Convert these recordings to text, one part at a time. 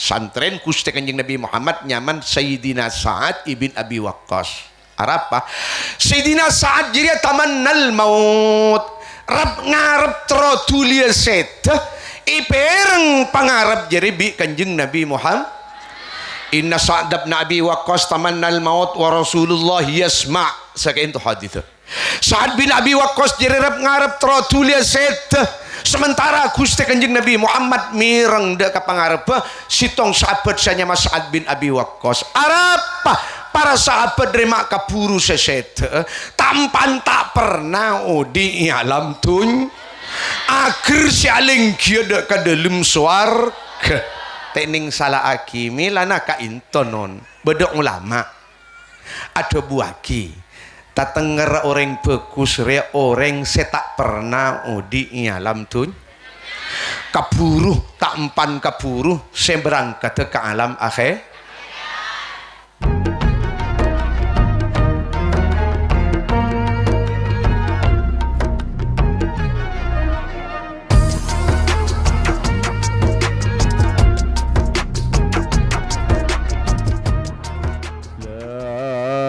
santren Gusti Kanjeng Nabi Muhammad nyaman Sayyidina Sa'ad ibn Abi Waqqas. Arapa Sayyidina Sa'ad jadi tamannal maut, rab ngarep trodulia set ipereng pangarap jadi bi Kanjeng Nabi Muhammad. Inna Sa'ad bin Abi Waqqas tamannal maut wa Rasulullah yasma' sakain tu hadits. Sa'ad bin Abi Waqqas jadi rab ngarep trodulia set sementara Gusti Kanjeng Nabi Muhammad mireng dek kapangarep sitong sahabat sanya Mas Sa'ad bin Abi Waqqas. Arapa para sahabat derima kaburu seset tampan tak pernah odi alam tun akhir sialing kieu ka dalam swarga tening salah akimi lana ka intonon bedok ulama ada buaki tatenger orang bagus rea orang setak pernah odi alam tun kaburu tak empan kaburu saya berangkat ke alam akhir.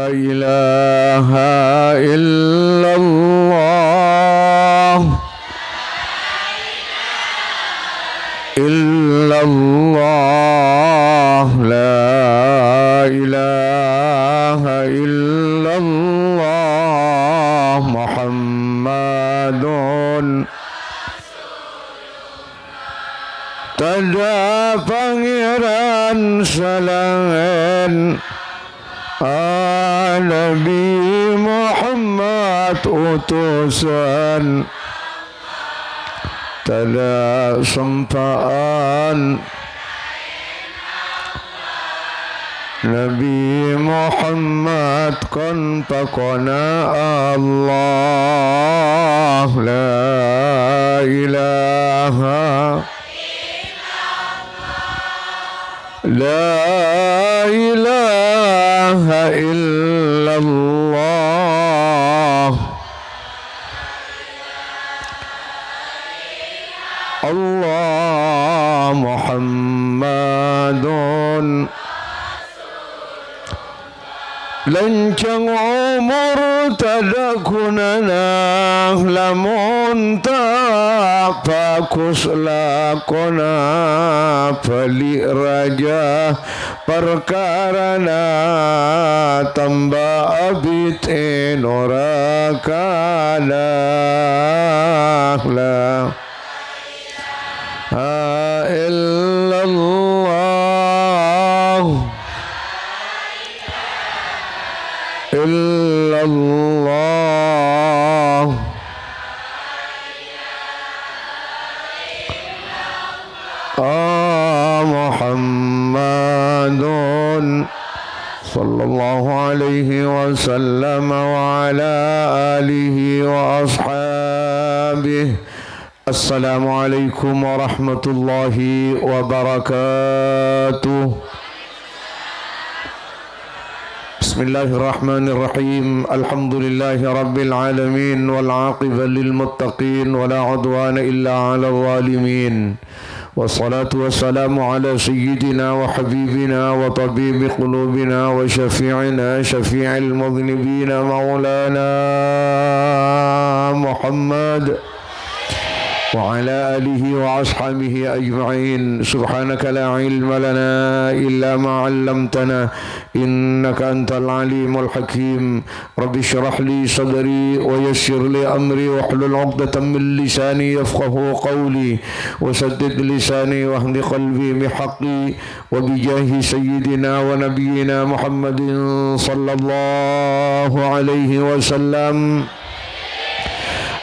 ilaha illallah illallah la ilaha illallah Muhammadun tada pangeran salangan Nabi Muhammad utusan tada sempaan Nabi Muhammad kon pakona Allah la ilaha la ilaha illallah Allah Muhammadun lancang umur tada kunana lamun tak bagus lakona balik raja perkarana tambah abid enorakana la illallah illallah Muhammadun sallallahu alaihi wasallam wa ala alihi wa ashabihi. Assalamualaikum warahmatullahi wabarakatuh. Bismillahirrahmanirrahim. Alhamdulillahi rabbil alamin wal aqibah lil muttaqin wala udwana illa 'alal zalimin. Wassalatu wassalamu ala sayyidina wa habibina wa tabibi qulubina wa syafi'ina syafi'il mudhnibina maulana Muhammad وعلى آله وأصحابه أجمعين. سبحانك لا علم لنا إلا ما علمتنا إنك أنت العليم الحكيم. رب اشرح لي صدري ويسر لي أمري واحلل عقدة من لساني يفقه قولي وسدد لساني واهد قلبي بحقي وبجاه سيدنا ونبينا محمد صلى الله عليه وسلم.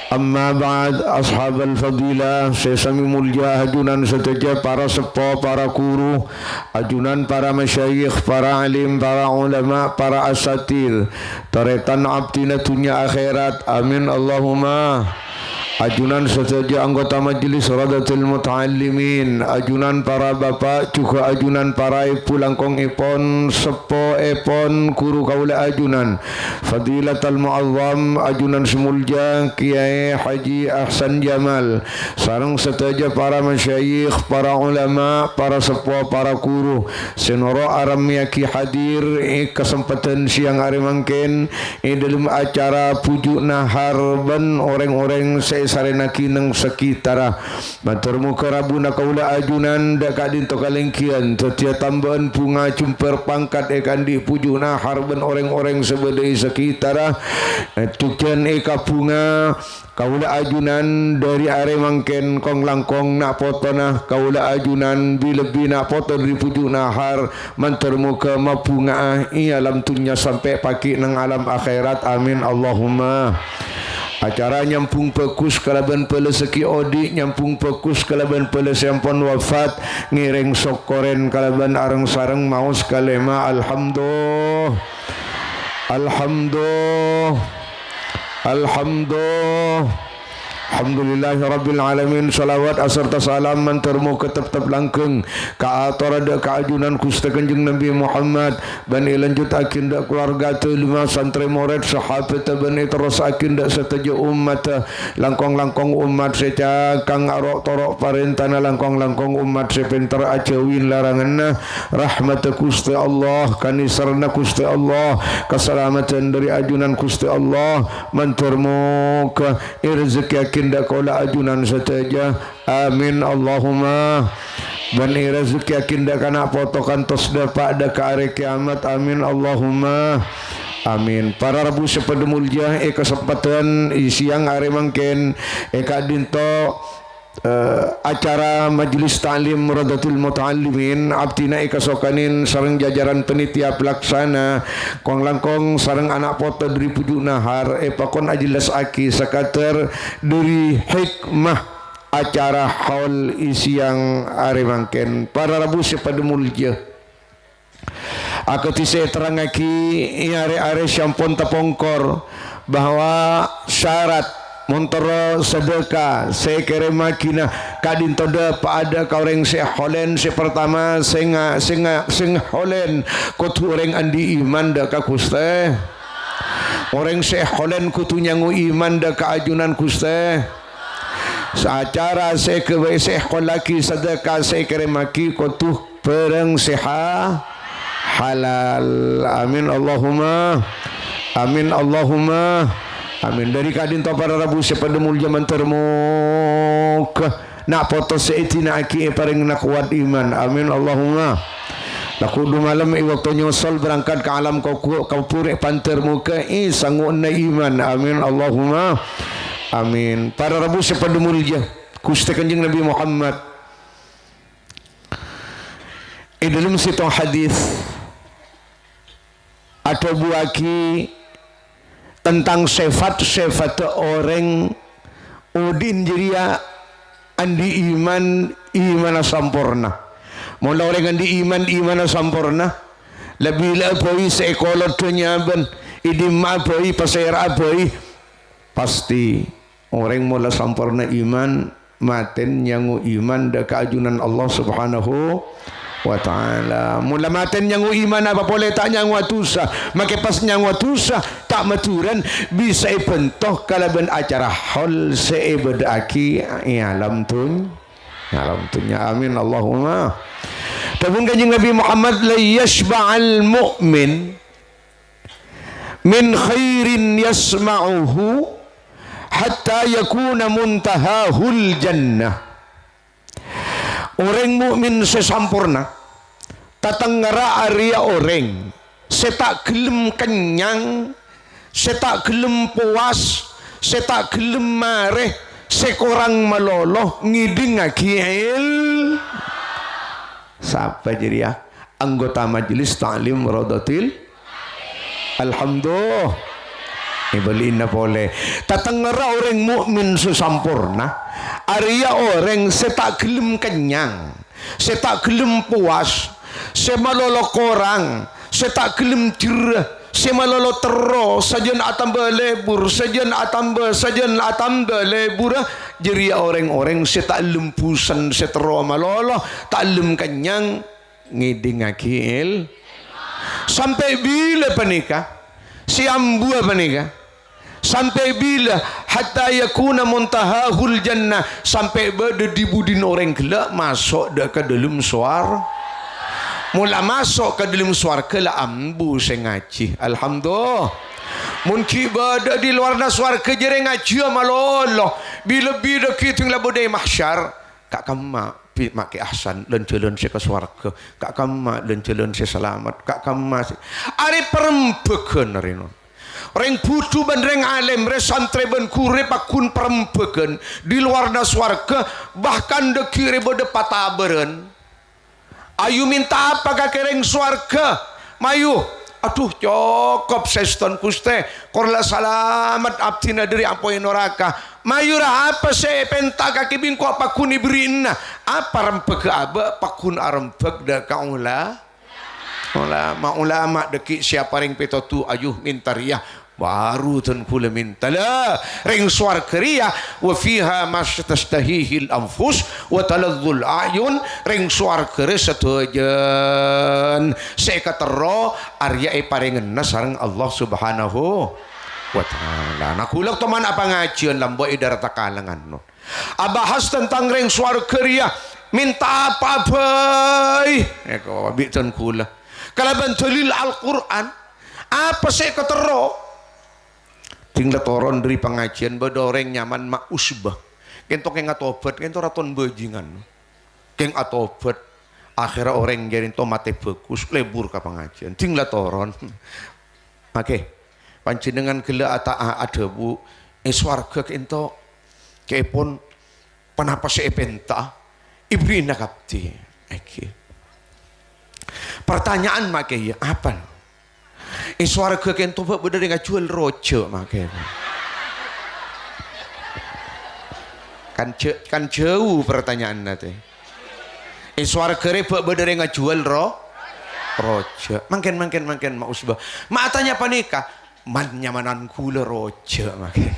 Amma ba'd, ashab al-fadilah, sesami mulia ajunan seteja para sepo, para guru, ajunan para masyayikh, para alim, para ulama, para asatir, taretan abdina dunia akhirat, amin Allahumma. ajunan setiap anggota Majlis Radatul Muta'allimin, ajunan para bapak, juga ajunan para ibu langkong ipon, sepo ipon, guru kaula ajunan, Fadilatul Mu'azzam, ajunan semulja Kiai Haji Ahsan Jamal, sarang setiap para masyayikh, para ulama, para sepo, para guru, senoro aram yaki hadir kesempatan siang hari mangkin dalam acara pujuk nahar ban orang-orang sarena kinang sekitar matur muka rabuna kaula ajunan dak kadin to kalengkian setiap tambahan bunga cumper pangkat ekan di pujuna harban orang-orang sebedai sekitar tukian eka bunga kaula ajunan dari are mangken kong langkong nak potona kaula ajunan bilebi nak foto di pujuna har matur muka mabunga alam dunya sampai pagi nang alam akhirat amin Allahumma. Acara nyampung pekus kalaban peleseki odi nyampung pekus kalaban pelesempon wafat ngireng sokoren kalaban areng sareng maus kalema alhamdulillah Alhamdulillahi Alamin. Salawat aserta salam mantarmu ketep-tep langkeng ka atorada kaajunan kusta kanjeng Nabi Muhammad ban ilanjut akinda keluarga telima santri murid sahabat ban terus akinda setaja umat langkong-langkong umat seca kang arok torok parentana langkong-langkong umat sepenter acawin laranganna rahmat kusta Allah kanisarna kusta Allah keselamatan dari ajunan kusta Allah mantarmu ke rezeki kinda kaula ajunan saja amin Allahumma bani rezeki kinda kana potokan tos dapat da ka are kiamat amin Allahumma amin. Para rabu sepedemulja kesempatan siang are mangken kadinto acara Majlis Ta'lim Radatul Muta'allimin abdina ikasokanin sareng jajaran penitia pelaksana kong langkong sareng anak foto dari pujuk nahar pakon ajilas aki sakater dari hikmah acara haul isiang are mangken para rabu sepademulja akati saya terangaki are-are syampon tapongkor bahwa syarat montoro sedekah saya kirim makina kadin toda pada kaureng se holen se pertama senga holen kutu orang andi iman da ka kuste orang se holen kutu nyangu iman da ka ajunan kuste seacara se kewe se holaki sedekah saya kirim maki kutu pereng seha halal amin Allahumma amin Allahumma amin. Dari kadin to para rabu sepademul zaman termuk nak foto seitina aki paring nak kuat iman amin Allahumma. Lakudu malam waktu nyosol berangkat ke alam kau purek panter muka sangun na iman amin Allahumma amin. Para rabu sepademul kusta kanjeng Nabi Muhammad dalam situ hadis atau buaki tentang sifat-sifat orang udin jiria andi iman sampurna. Mula orang andi iman sampurna lebih lapoi sekolot penyaban idim apoi pasir apoi pasti orang mula sampurna iman maten nyangu iman da keajunan Allah Subhanahu wa ta'ala. Mula maten nyangu iman apa boleh tak nyangu atusa maka pas nyangu atusa tak maturan bisa ipentoh kalaban acara hol seibadaki alam tunya amin Allahumma. Tabung kanjeng Nabi Muhammad la yashba'al mu'min min khairin yasma'uhu hatta yakuna muntahahul jannah. Orang mukmin sesampurna tatanggara area orang setak gelem kenyang setak gelem puas setak gelem mareh sekorang maloloh ngiding akil siapa jadi ya anggota Majlis Ta'lim Radatil alhamdulillah ibaliin na boleh tatanggara orang mukmin sesampurna Arya orang setak gelem kenyang, setak gelem puas, semalolok orang, setak gelem jerah, si malolo terro sajen atamba lebur sajen atamba lebur jeria orang-orang si tak lempusan si terro malolo tak lem kenyang ngiding akil sampai bila panika si ambu panika sampai bila hatta yakuna muntahahul jannah sampai berde dibudin orang gelak masuk dah ke dalam suar mula masuk ke dalam swarga lah ambu saya ngaji alhamdulillah mungkin berada di luar swarga jere ngaji malolo bila kita tinggal bodai mahsyar kak kama mak ke ahsan dan jalan saya ke swarga kak kama dan jalan saya selamat kak kama are perempekan reno reng putu ban reng alim re santre ban kure pakun perempekan di luar swarga bahkan de kire bode pataberen. Ayu minta apa kakereng swarga mayu aduh cokop seston kuste korla salamat abtina dari apoy noraka mayu ra apa se penta kaki bingko apa kuni berinna apa rempeg aba pakun arempeg da kaula ulama deki siapa ring petotu ayuh mintaria baru tan kula mintala ring swarga ria wa fiha mastastahihil anfus wa taladzul ayun ring swarga satujan sekatero arya paringan sareng Allah Subhanahu wa taala nakulak teman apa ngajian lambo idarata kalangan no abahas tentang ring swarga ria minta apa bay eko bitan kula kalaban dalil Al-Qur'an apa sekatero tinggal toron dari pengajian bedoreng nyaman mak usbah kento keng atobat kento raton bajingan keng atobat akhirnya orang jadi tomate bagus lebur ke pengajian tinggal toron oke panjenengan gila ada bu swarga kento kepon penapa sepenta ibrina kapti oke pertanyaan makanya apa swarga kento bak bener dengan jual rojo makanya kan jauh pertanyaan nanti swarga bak bener dengan jual rojo mungkin mak usbah mak tanya apa nikah man nyamanan kula rojo makanya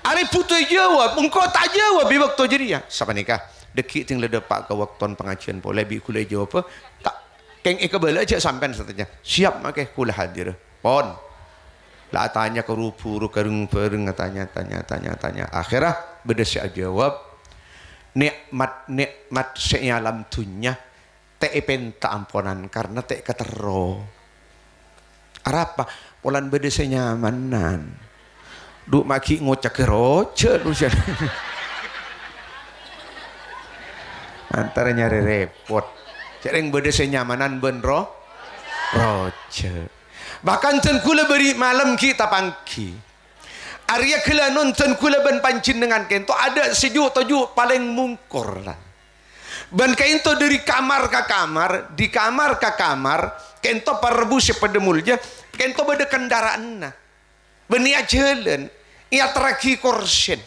ari putih jawab engkau tak jawab di waktu jadi ya siapa nikah dekik tinggal depak ke waktu pengajian boleh bi kula jawab tak keng ikabala aja sampai katanya siap makai kula hadir pon lah tanya ke rupu kerung tanya akhirnya beda saya jawab nikmat saya alam dunya te penta amponan karena te ketero apa polan beda saya nyamanan duk maki ngocak keroce lu antara nyari repot cereng beda senyamanan benro roce bahkan ten kula beri malam kita pangki Arya kela nonton kula ban pancin dengan kento ada sejuk tojuk paling mungkur lah ban kento dari kamar ke kamar di kamar ke kamar kento parebus sepedemulnya kento beda kendaraan na benia jalan ia teraki korsen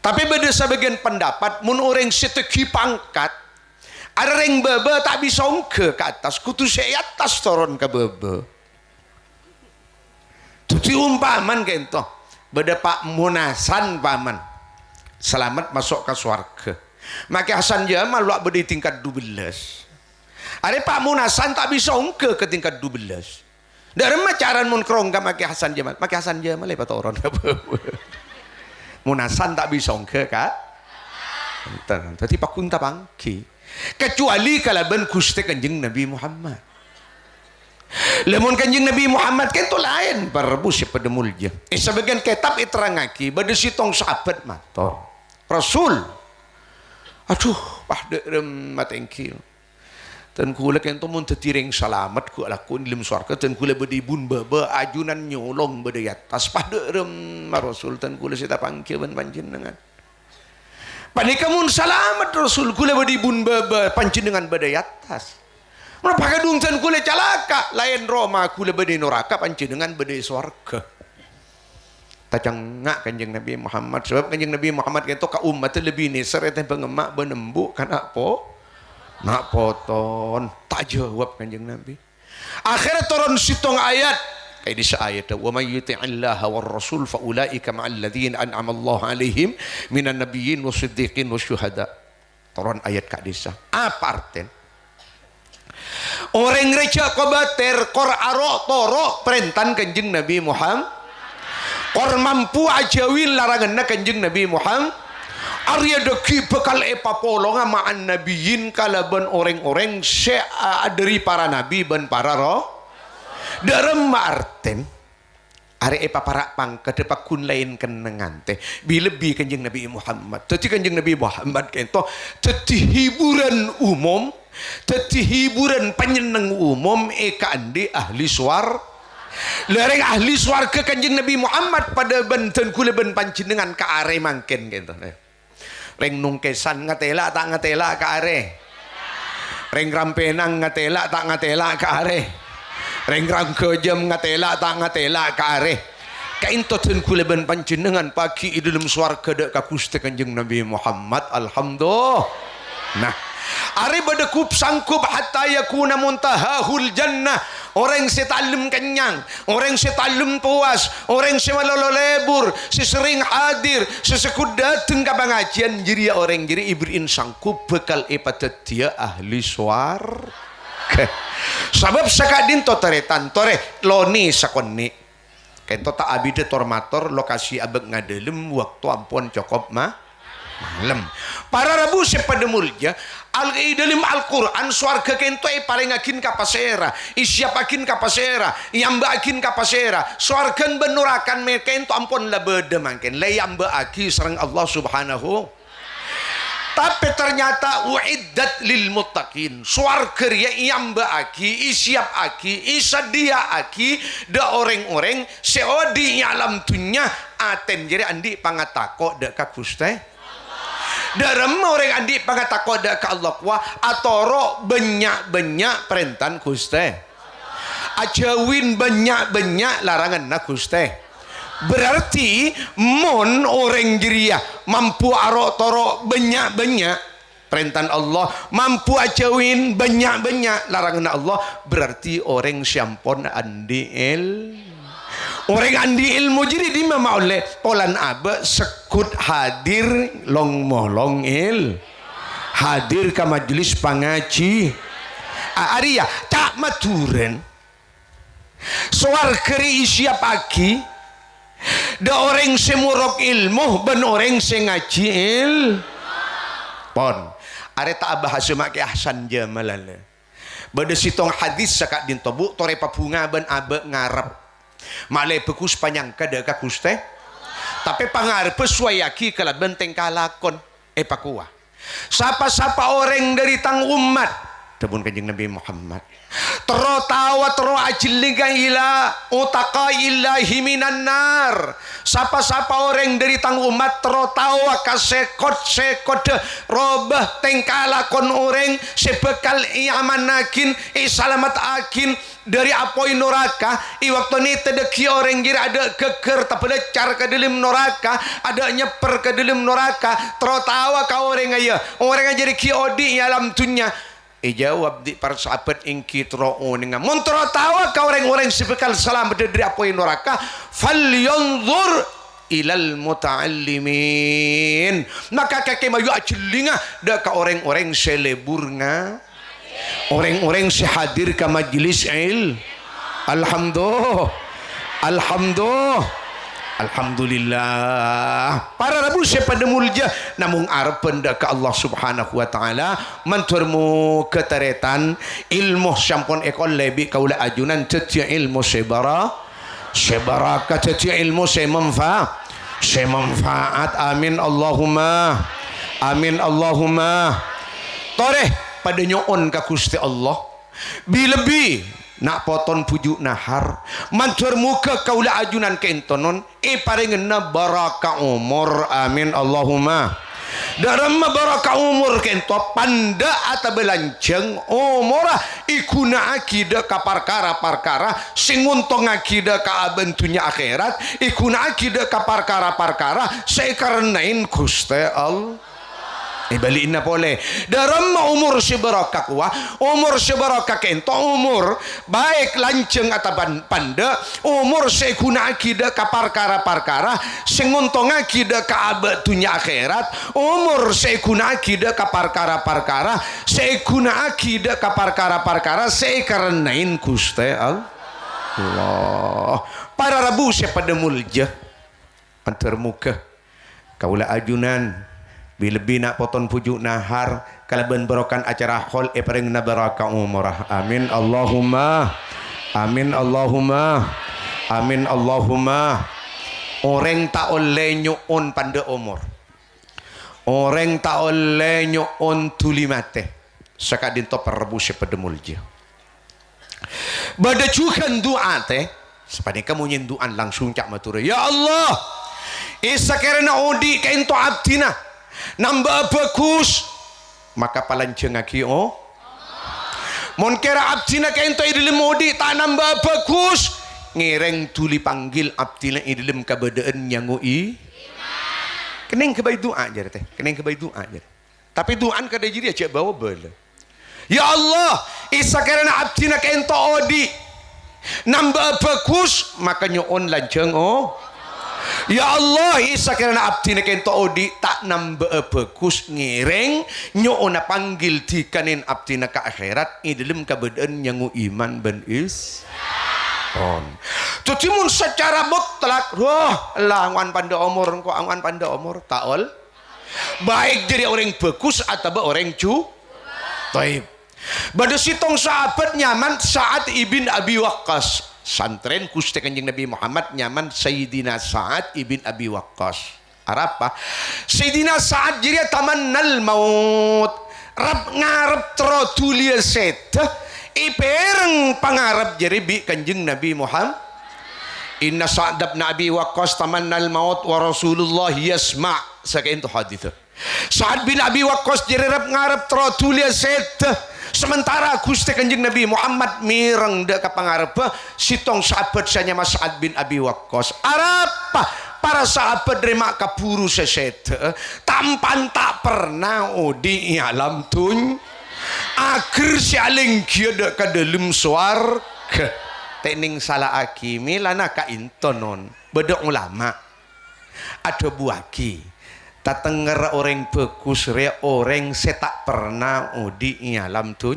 tapi beda sebagian pendapat mun orang seteki pangkat ada ring bebe tak bisa ongke ke atas kutu saya atas turun ke bebe tuti umpaman kento beda pak munasan paman selamat masuk ke swarga maka Hasan Jamal luak beda tingkat 12 ada pak munasan tak bisa ongke ke tingkat 12 dari macaran mun kerongga maka Hasan Jamal lepas turun ke bebe munasan tak bisa ongke kak tadi pak kunta pangki kecuali kalau ben Gusti Kanjeng Nabi Muhammad lemon Kanjeng Nabi Muhammad kan itu lain perebus pada mulja sebagian kitab iterangaki pada sitong sahabat mator Rasul aduh pah derem matengki dan kula kan itu mun tetiring selamat ku lakun dalam swarga dan kula bedibun baba ajunan nyolong beda atas pah derem Rasul dan kula sita pangki ben panjenengan panikamun selamat Rasul kula bedibun baba panjenengan beda atas menapa kadung tan kula calaka lain Roma kula beda neraka panjenengan beda swarga tajang ngak Kanjeng Nabi Muhammad sebab Kanjeng Nabi Muhammad itu ka umat lebih nisar eta pengemak benembuk kan apa nak poton tak jawab Kanjeng Nabi Akhirnya turun situng ayat. Kayak di ayat, wa may yuti'illaha war rasul fa ulaika ma'al ladzina an'ama Allahu 'alaihim minan nabiyyin wasiddiqin wasyuhada. Turun ayat kak desa. Apa artinya? Orang reca kobater kor aro toro perentan kanjeng Nabi Muhammad. Kor mampu ajawin larangan kanjeng Nabi Muhammad. Arya deki bekal epapolonga ma'an nabiyin kalaban orang-orang dari para nabi ban para roh. Dalam ma'arten are epa para pang kadepakun lain kenengan teh bilebi kanjeng Nabi Muhammad. Teti kanjeng Nabi Muhammad kento teti hiburan umum, teti hiburan penyeneng umum eka andi ahli suar. Lereng ahli suar ke kanjeng Nabi Muhammad pada benten kule ben pancinengan ka are mangken gitu. Reng nungkesan ngatela tak ngatela ka are. Reng rampenang ngatela tak ngatela ka are. Reng rangkejam ngatela tak ngatela ka are. Kainto ten kule ben pancinengan pagi di dalam swarga dak ka Gusti kanjeng Nabi Muhammad. Alhamdulillah. Nah, are badekup sangkup hatta yakuna muntahahul jannah. Orang setalem kenyang, orang setalem puas, orang semalolo lebur, sesering hadir, sesekut dateng ke pengajian jadi orang jadi ibrin sangkup bekal epatetia ahli suar. Sabab sakadin to taretan tore loni sakonni. Kento tak abide tormator lokasi abeg ngadelem waktu ampun cokop malam. Para rabu sepada mulja dalam Al-Quran swarga kento palingakin kapasera isyapakin kapasera yambakin kapasera swargan benurakan mereka kento ampun labede mangken layambaaki sareng Allah subhanahu. Tapi ternyata uiddat lil muttaqin swarga ya yambaaki isyapaki isadiaaki da orang-orang seodi alam dunya aten jadi andi pangatako da ka Gusti. Dalam orang andi pangatakoda ke Allah wa atoro banyak-banyak perentan Gusti. Ajawin banyak-banyak larangan na Gusti. Berarti mon orang jiria mampu aro toro banyak-banyak perentan Allah, mampu ajawin banyak-banyak larangan Allah, berarti orang syampon andi orang andi ilmu jadi di mama oleh polan abe sekut hadir long molong hadir ke majelis pangaji Arya tak maturen soal keri isya pagi da orang semurok ilmu ben orang sengaji pon are tak bahas make ahsan jamalala bade sitong hadis sakak din tobu tore papunga ben abe ngarep malay pekus panyangka deka Gusti tapi pangarep suayaki kala benteng kalakon pakuwa sapa-sapa orang dari tang umat tebun kanjeng Nabi Muhammad tero tawa tero ajliga ila utaka illahi minan nar sapa-sapa orang dari tang umat tero tawa kasekot robah tengkalakon orang sebekal iamanakin isalamat akin dari apoi neraka waktu ni tedeki orang gira ada keker tapelecar ke dalam neraka ada nyeper ke dalam neraka tertawa ka orang aya orang jadi kiodi alam dunya jawab di para sahabat ingki tro'o dengan mun tertawa ka orang-orang sebekal selamat dari apoi neraka falyanzur ilal muta'allimin maka kakek mayu ajelinga da ka orang-orang seleburna orang-orang sehadir ke majlis Alhamdulillah para rabu sepada mulja namun arep benda ke Allah subhanahu wa ta'ala manturmu keteretan ilmu sampun ekol lebi kaula ajunan cecia ilmu sebaraka cecia ilmu semanfaat amin Allahumma toreh pada nyoon ka Gusti Allah bilebi nak poton pujuk nahar mancur muka kaula ajunan kentonon paringenna baraka umur amin Allahumma dalam baraka umur kento panda ata belanceng umurah ikuna akida ka parkara sing untong akida ka abentunya akhirat ikuna akida ka parkara sekarenain Gusti Allah Balikin na pole. Daram umur si baraka kuwa, umur si baraka kento umur baik lanceng atapan panda, umur si kuna akida ka parkara sengontong akida ka abatunya akhirat, umur si kuna akida ka parkara si kuna akida ka parkara si karenain Gusti Allah. Para rabu si pada mulja antar muka kaula ajunan bila nak poton pujuk nahar kalaban barokan acara khol paring na baraka umrah. Amin Allahumma, amin Allahumma, amin Allahumma. Orang tak oleh nyuun pada umur, orang tak oleh nyuun tuli mate sakat dinto perbu pada mulja badacukan doa teh sepani kamu nyenduan langsung cak matur ya Allah isa karena odi kainto abdina nambah bagus maka palanceng aki mon kera abdina kainto idilim odi tak nambah bagus ngereng tuli panggil abdina idilim kabadaan nyangui keneng kebaik doa aja teh keneng kebaik doa aja tapi doan kada jadi aja bawa bela ya Allah isa karena abdina kainto odi nambah bagus maka nyoon lanceng ya Allah isa karena abdi na kento odi tak nambah bagus ngireng nyoon na panggil tikanin abdi na ka akhirat idalam kabadaan nyangu iman ben is tutimun secara mutlak angwan panda umur ko angwan panda umur taol baik jadi orang bagus atau orang taib pada sitong sahabat nyaman Sa'ad ibn Abi Waqqas santren Gusti Kanjeng Nabi Muhammad nyaman Sayyidina Sa'ad ibn Abi Waqqas apa Sayyidina Sa'ad jadi tamannal maut rab ngarep trotulia set ipereng pangarap jadi bi Kanjeng Nabi Muhammad inna Sa'ad ibn Abi Waqqas tamannal maut wa Rasulullah yasma' sakain tu hadits Sa'ad bin Abi Waqqas jadi rab ngarep trotulia set sementara Gusti Kanjeng Nabi Muhammad mireng dek kapangarep sitong sahabat sanya Mas Sa'ad bin Abi Waqqas arapa para sahabat derima kaburu seset tampan tak pernah odi alam tun akhir sialing kia dek ka dalam swarga tekning salah akimi lana ka intonon bedok ulama ada buaki tatenger orang bagus rea orang setak pernah udi alam tun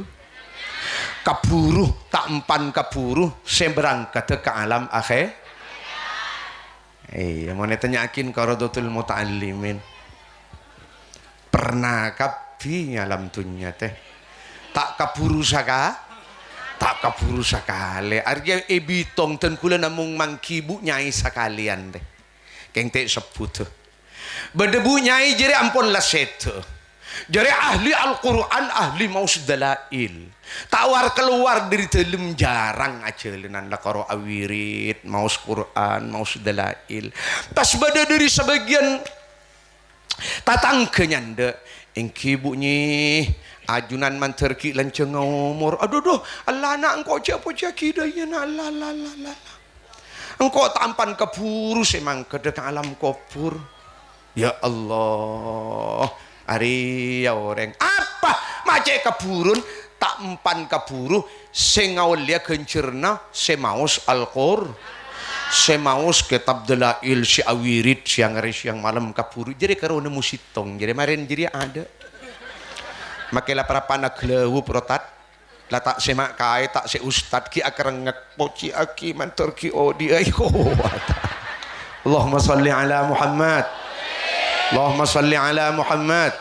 kaburu tak empan kaburu saya berangkat ke alam akhir mau ditanyakin Qaradatul Muta'allimin pernah kabi alam tunnya teh tak kaburu saka tak kaburu sakale arja ebitong ten kula namung mangkibu nyai sakalian teh keng teh sebut tuh berdebu nyai jadi ampun laset jadi ahli Al-Quran ahli maus dalail tawar keluar dari dalam jarang aja lenan lakaro awirit maus Quran maus dalail pas bada dari sebagian tatang kenyanda engki bunyi ajunan manterki lanceng umur aduh Allah nak engkau siapa kidaya Allah engkau tampan keburu semang kedek alam kubur. Ya Allah, ari ya orang apa macet keburun tak empan keburu sengawal dia kencerna semaus Al-Qur semaus kitab dalail si awirit siang hari siang malam keburu jadi karena musitong jadi kemarin jadi ada makilah para panak lewu protat latak semak kai tak se ustad ki akan ngekpoci aki mantor ki odi ayo Allahumma salli ala Muhammad Allahumma salli ala Muhammad.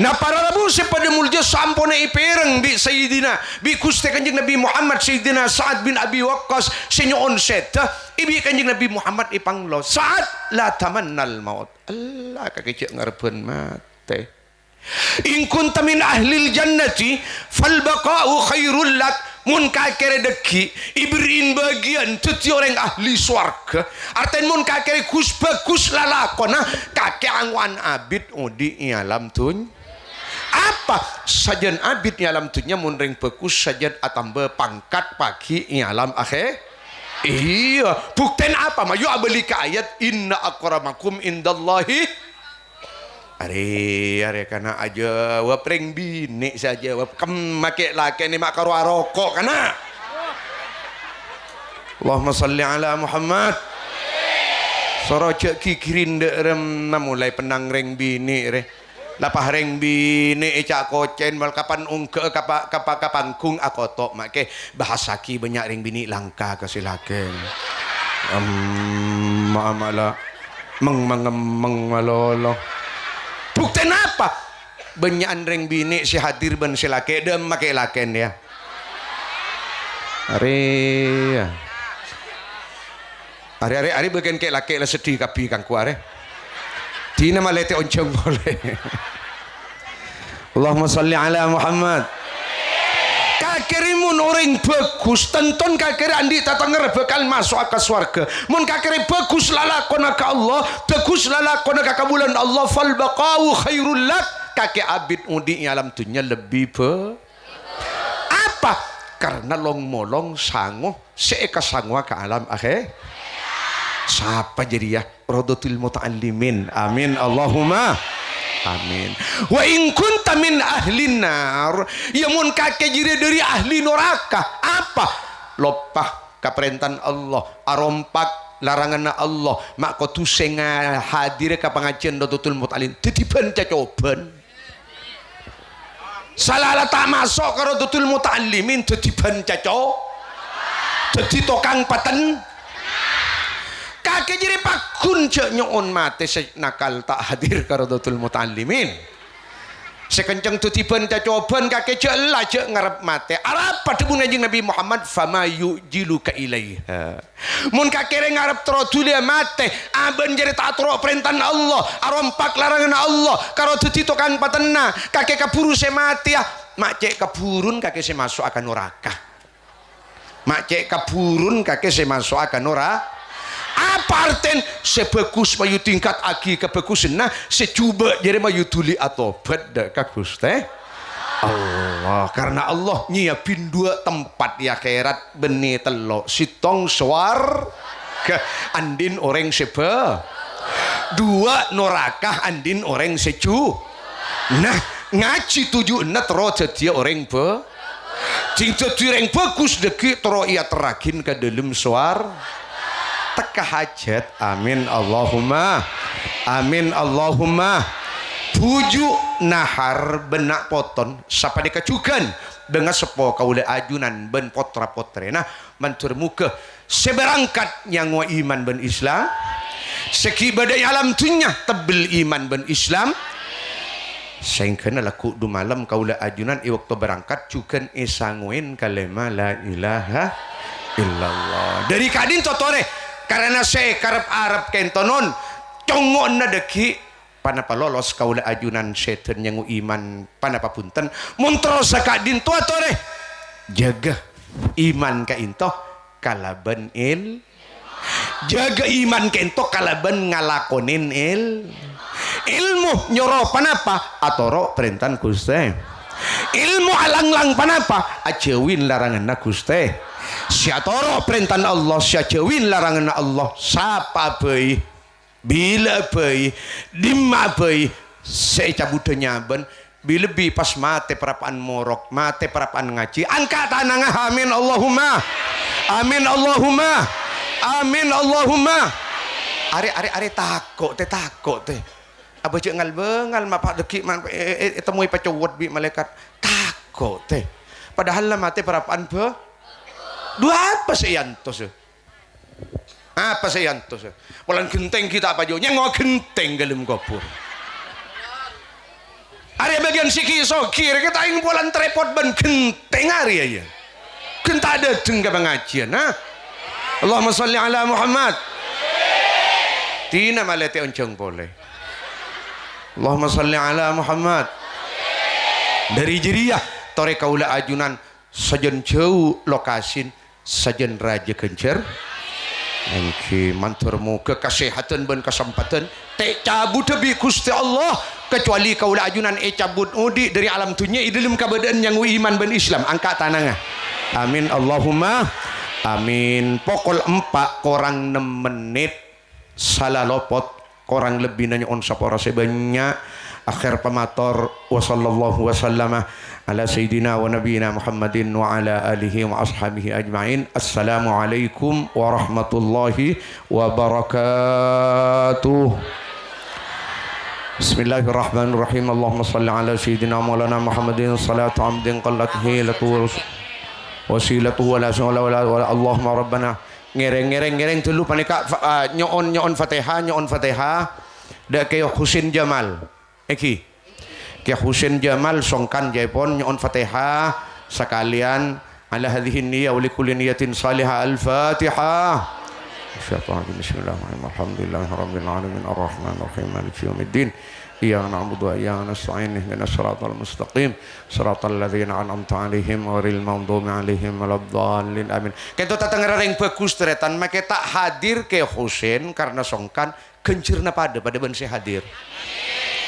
Nah para rabu pada mulja sampona ipereng bi Sayyidina bi Gusti Kanjeng Nabi Muhammad Sayyidina Sa'ad bin Abi Waqqas senyoon seta ibi Kanjeng Nabi Muhammad ipanglo Sa'ad la tamannal maut Allah kakecek ngarepen mate in kunta min ahlil jannati fal baqa'u khairul lak mun kakere deki ibrin bagian tuti orang ahli swarga arten mun kakere kus bagus lalakona kake angwan abid odi alam tun apa sajan abid alam tunnya mun ring bagus sajan atamba pangkat pagi alam akhir iya bukten apa mayu abeli ka ayat inna akramakum indallahi Are kana aja wa pring bini saja wa make laki ni mak karo rokok kana. Allahumma salli ala Muhammad. Soroce kikirin de rem mulai penang reng bini re. Lapah reng bini ecak kocen mal kapan ungke kapan kung akotok make bahasa ki banyak reng bini langka kasilaken. Maamala meng malolo. Bukti apa? Banyak reng bini si hadir ben si laki dem make laken ya. Hari bagian ke laki lah sedih kapi kang kuare. Tina malete oncong boleh. Allahumma salli ala Muhammad. Kakirimun orang bagus tenton kakiri andi tatanger bakal masuk ke surga. Mun kakiri bagus lalakona ka Allah, bagus lalakona ka kabulan Allah fal baqau khairul lak. Kakek abid udi alam dunia lebih apa? Karena long molong sangu seeka sangwa ke alam akhir. Siapa jadi ya? Rodotul muta'allimin. Amin Allahumma amin. Wa in kunta min ahlin nar, ya mun kakek jiri dari ahli neraka apa? Lopah kaperintan Allah, arompak larangan Allah, mak kotu senga hadir ka pengajian Rodotul Muta'allim titiban cacoban. Salah tak masuk ke Rodotul Muta'allimin titiban caco. Teti tokang paten. Kakek jadi pakun cek nyon mate nakal tak hadir ke Rodotul Muta'allimin. Sekencang tutiban cacoban kakek cek lah cek ngarep mate. Arab pada bunajing Nabi Muhammad fama yujilu ka ilaiha. Mun kakek ngarep terotulia mate aben jadi tak terok perintah Allah, arompak larangan Allah. Karo tuti tokan patenna kakek kaburu se mati ya. Mak cek kaburun kakek se masuk akan neraka. Mak cek kaburun kakek se masuk akan neraka. Apa arten sebagus mayu tingkat aki kebagusan nah secuba jadi mayu tuli atau beda kagus teh Allah karena Allah nyiapin dua tempat ya akhirat benih telok sitong suar ke andin orang sebe dua neraka andin orang secu nah ngaji tujuh net roh dia orang be cing orang bagus deki tero ia terakin ke dalam suar teka hajat amin Allahumma amin Allahumma bujuk nahar benak poton sapa dikacukan dengan sepo kaula ajunan ben potra potre nah mantur muka seberangkat yang wa iman ben Islam seki badai alam dunya tebel iman ben Islam sehingga laku du malam kaula ajunan i waktu berangkat cukan esanguen kalema la ilaha illallah dari kadin totore karena saya karep Arab kentonon congon na deki panapa lolos kaula ajunan setan yang iman panapa punten muntro sakadin tua tore jaga iman ka into kalaban jaga iman ka into kalaban ngalakonin ilmu nyoro panapa atoro perintan Gusti ilmu alang-lang panapa ajewin larangan na Gusti siatoro perintah Allah siajawin larangan Allah sapa bayi bila bayi dimma bayi seicabudnya ben bila bi pas mate perapaan morok mate perapaan ngaji angkat tanangah amin Allahumma amin Allahumma amin Allahumma are takut teh apa cek ngal bengal mapak deki temui pacowot bi malaikat takut teh padahal lah mate perapaan be dua apa seyantos apa seyantos walan genteng kita apa jauhnya ngau genteng galem kopur hari bagian siki sokir kita ingin bulan trepot ban genteng hari aja genta ada tengah pengajian nah Allahumma salli ala Muhammad tina malete oncong boleh Allahumma salli ala Muhammad dari jeriah tore kaula ajunan sajen jauh lokasin sajen raja kencer engki manturmu kekasehatan dan kesempatan tak cabut tebi Gusti Allah kecuali kaula ajunan cabut udi dari alam dunia dalam keadaan yang iman ben Islam angkat tanangah amin Allahumma amin pokol 4 korang 6 menit salah lopot korang lebih nanya on sapora sebanyak Akhir pamator wa sallallahu wasallama ala sayyidina wa nabiyina Muhammadin wa ala alihi wa ashabihi ajma'in. Assalamualaikum warahmatullahi wabarakatuh. Bismillahirrahmanirrahim. Allahumma salli ala sayyidina maulana Muhammadin salatu amdin qallat hilatu wasilatu wala sawla wala Allahumma rabbana ngereng dulu panika nyoon Fatihah da kayo Husin Jamal eki kaya Husin Jamal songkan jaipon nyoon Fatihah sekalian ala hadhihi niyya wa likulli niyatin salihah. Al-Fatihah. Bismillahirrahmanirrahim. Alhamdulillahirabbil alamin arrahmanir rahim maliki yaumiddin. Iyyaka na'budu wa iyyaka nasta'in ihdinas siratal mustaqim siratal ladzina an'amta 'alaihim ghairil maghdubi 'alaihim waladdallin. Amin. Kento tatangereng bagus teretan make tak hadir ke Husin karena songkan kencirna pada bense hadir.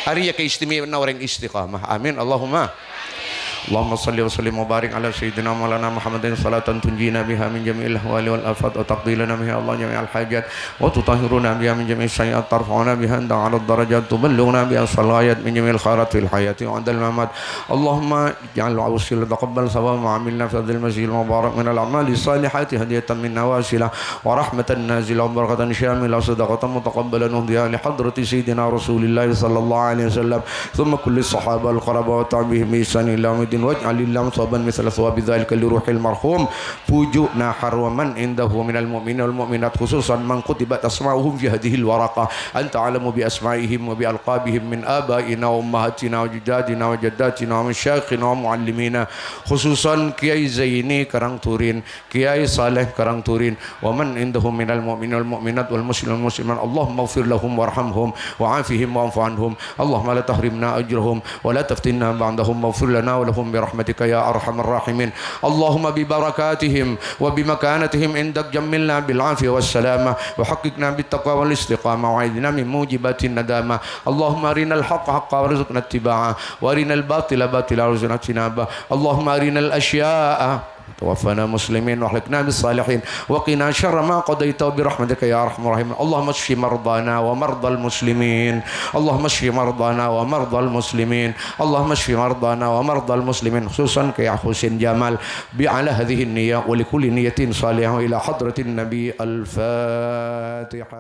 Hari ya keistimewaan orang istiqamah. Amin. Allahumma salli wa sallim wa barik ala sayyidina maulana Muhammadin salatan tunjina biha min jami'il ahwali wal afat wa taqdilana biha Allah jami'al hajat wa tutahhiruna biha min jami'is sayyi'at tarfa'una biha anta 'ala darajat tuballighuna biha as-salawat min jami'il khairat fil hayati wa 'indal mamat. Allahumma ij'al awsil taqabbal sawab ma 'amilna fi hadzal masjidil mubarak min al-a'mali salihati hadiyatan min nawasila wa rahmatan nazila wa barakatan syamila sadaqatan mutaqabbalan uhdiya li hadrati sayyidina Rasulillah sallallahu alaihi wasallam thumma kulli sahaba al-qaraba wa tabi'ihim bi ihsan ila waj'alillahu saban misal sawabi dzalika li ruhil marhum fujuna harwaman indahu minal mu'minin wal mu'minat khususan man kutibat asma'uhum fi hadhihi al-waraqah anta alamu bi asma'ihim wa bi alqabihim min abaina wa ummahatina wa jadadina wa jaddatina wa masyayikhina wa muallimina khususan Kiai Zaini Karangturin, Kiai Saleh Karangturin wa man indahum minal mu'minin wal mu'minat wal muslimin wal muslimat. Allahumma ighfir lahum warhamhum wa 'afihim wa'fu anhum. Allahumma la tahrimna ajrahum wa la taftinna ba'dahum waghfir lana wa lahum برحمتك يا أرحم الراحمين. اللهم ببركاتهم وبمكانتهم عندك جملنا بالعافية والسلامة وحققنا بالتقوى والاستقامة وعيدنا من موجبات الندامة. اللهم أرنا الحق حقا وارزقنا اتباعه وأرنا الباطل باطلا وارزقنا اجتنابه. اللهم أرنا الأشياء توفنا مسلمين واحلقنا بالصالحين وقنا شر ما قضيت برحمتك يا ارحم الراحمين. اللهم اشف مرضانا ومرضى المسلمين. اللهم اشف مرضانا ومرضى المسلمين. اللهم اشف مرضانا ومرضى المسلمين خصوصا كيا حسين جمال على هذه النية ولكل نية صالحة إلى حضرة النبي. الفاتحة.